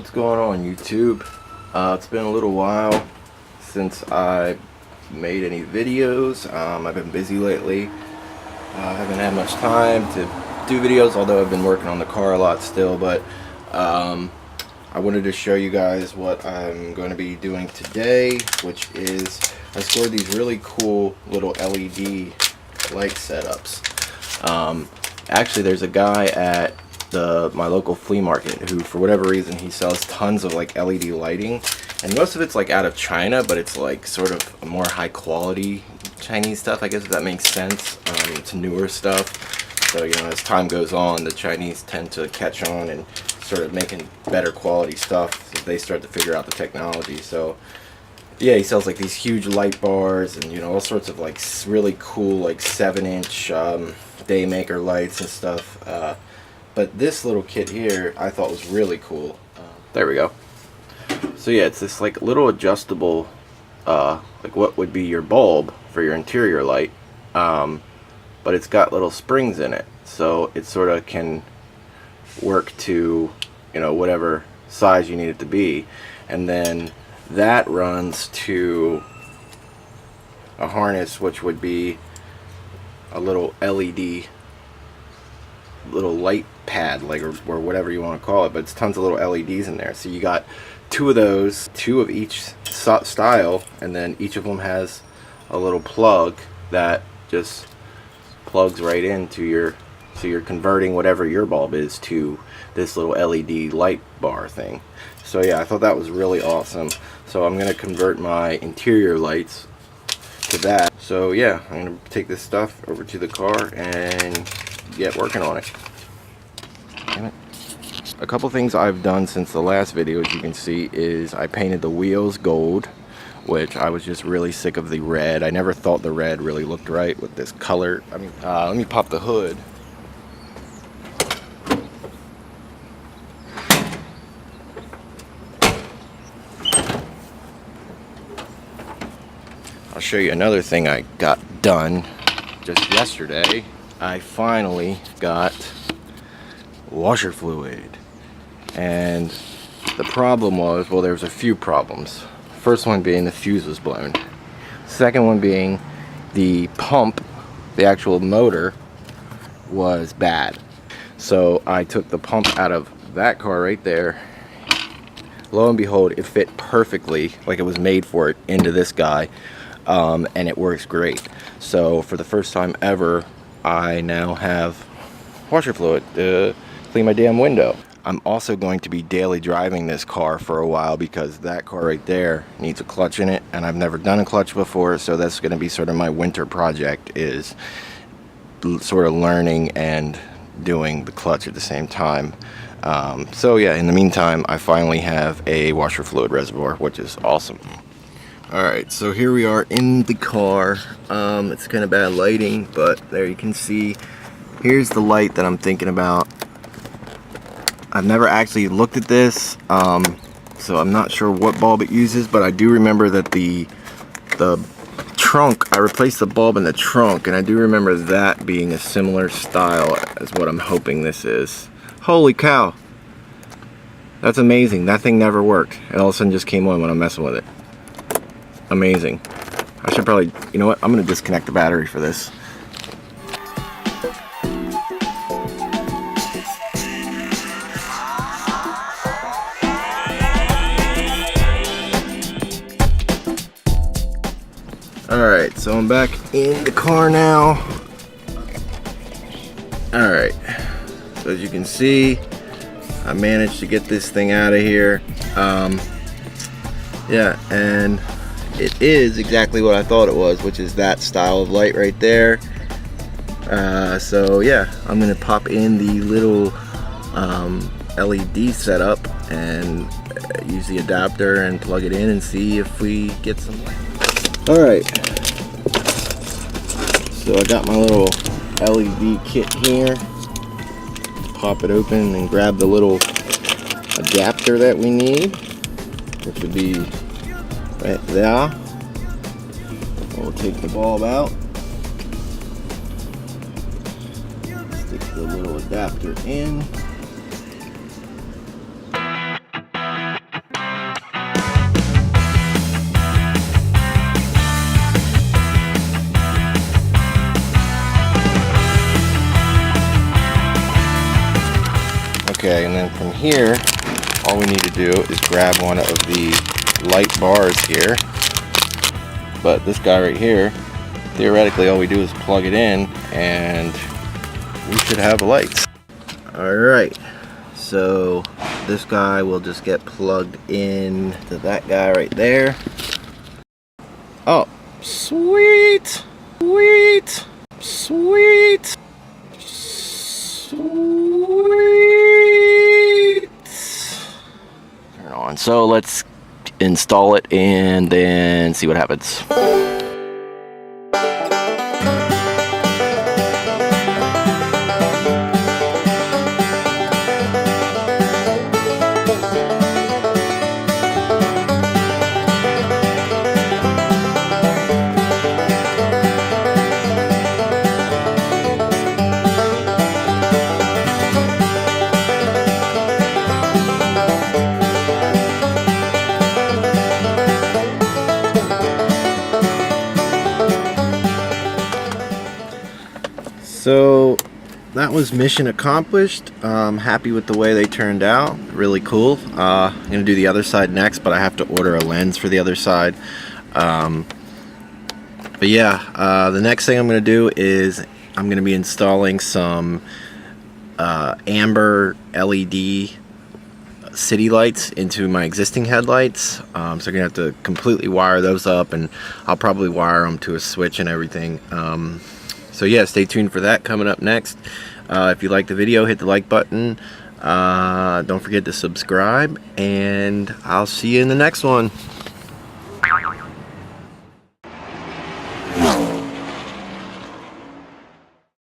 What's going on, YouTube? It's been a little while since I made any videos. I've been busy lately. I haven't had much time to do videos, although I've been working on the car a lot still. But I wanted to show you guys what I'm going to be doing today, which is I scored these really cool little LED light setups. Actually, there's a guy at my local flea market who, for whatever reason, he sells tons of like LED lighting, and most of it's like out of China, but it's like sort of a more high quality Chinese stuff, I guess, if that makes sense. It's newer stuff, so you know, as time goes on, the Chinese tend to catch on and sort of making better quality stuff as they start to figure out the technology. So yeah, he sells like these huge light bars and, you know, all sorts of like really cool like 7-inch Daymaker lights and stuff. But this little kit here I thought was really cool. There we go. So yeah, it's this like little adjustable, like what would be your bulb for your interior light, but it's got little springs in it, so it sort of can work to, you know, whatever size you need it to be, and then that runs to a harness which would be a little LED little light pad, like, or whatever you want to call it, but it's tons of little LEDs in there. So you got two of those, two of each style, and then each of them has a little plug that just plugs right into your, so you're converting whatever your bulb is to this little LED light bar thing. So yeah, I thought that was really awesome. So I'm gonna convert my interior lights to that. So yeah, I'm gonna take this stuff over to the car and get working on it. Damn it. A couple things I've done since the last video, as you can see, is I painted the wheels gold, which I was just really sick of the red. I never thought the red really looked right with this color. I mean, let me pop the hood. I'll show you another thing I got done just yesterday. I finally got washer fluid, and the problem was, well, there was a few problems. First one being the fuse was blown. Second one being the pump, the actual motor, was bad. So I took the pump out of that car right there. Lo and behold, it fit perfectly, like it was made for it, into this guy, and it works great. So for the first time ever, I now have washer fluid to clean my damn window. I'm also going to be daily driving this car for a while because that car right there needs a clutch in it, and I've never done a clutch before, so that's going to be sort of my winter project, is sort of learning and doing the clutch at the same time. So yeah, in the meantime, I finally have a washer fluid reservoir, which is awesome. Alright, so here we are in the car. It's kind of bad lighting, but there you can see. Here's the light that I'm thinking about. I've never actually looked at this, so I'm not sure what bulb it uses, but I do remember that the trunk, I replaced the bulb in the trunk, and I do remember that being a similar style as what I'm hoping this is. Holy cow! That's amazing. That thing never worked. It all of a sudden just came on when I'm messing with it. Amazing. I should probably, you know what, I'm gonna disconnect the battery for this. Alright, so I'm back in the car now. Alright, so as you can see, I managed to get this thing out of here. Yeah, and it is exactly what I thought it was, which is that style of light right there. So yeah, I'm gonna pop in the little LED setup and use the adapter and plug it in and see if we get some light. Alright, so I got my little LED kit here. Pop it open and grab the little adapter that we need, which would be right there. We'll take the bulb out, stick the little adapter in. Okay, and then from here, all we need to do is grab one of the light bars here. But this guy right here, theoretically all we do is plug it in and we should have lights. Alright, so this guy will just get plugged in to that guy right there. Oh, sweet! Sweet! Sweet! Sweet! Turn on. So let's install it and then see what happens. So that was mission accomplished. Happy with the way they turned out. Really cool. I'm gonna do the other side next, but I have to order a lens for the other side. But yeah, the next thing I'm gonna do is I'm gonna be installing some amber LED city lights into my existing headlights. So I'm gonna have to completely wire those up, and I'll probably wire them to a switch and everything. So yeah, stay tuned for that coming up next. If you like the video, hit the like button. Don't forget to subscribe, and I'll see you in the next one.